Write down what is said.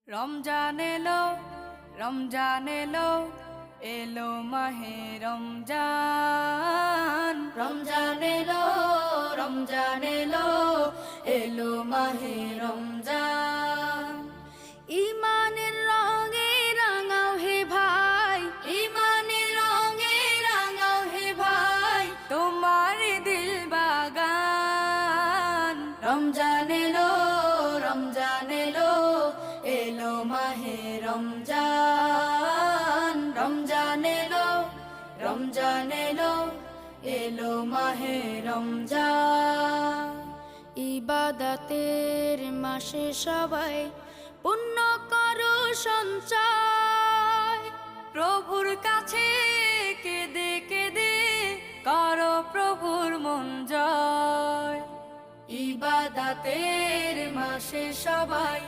রমজান এলো, রমজান এলো, এলো মাহে রমজান। রমজান এলো, রমজান এলো, এলো মাহে রমজান। ইমানের রঙে রাঙাও হে ভাই, ইমানের রঙে রাঙাও হে ভাই, তোমার দিল বাগান। রমজান এলো, রমজান এলো, এলো মাহে রমজান। রমজান এলো, রমজান এলো, এলো মাহে রমজান। ইবাদতের মাসে সবাই পুণ্য করো সঞ্চয়, প্রভুর কাছে কেঁদে কেঁদে করো প্রভুর মন জয়। ইবাদতের মাসে সবাই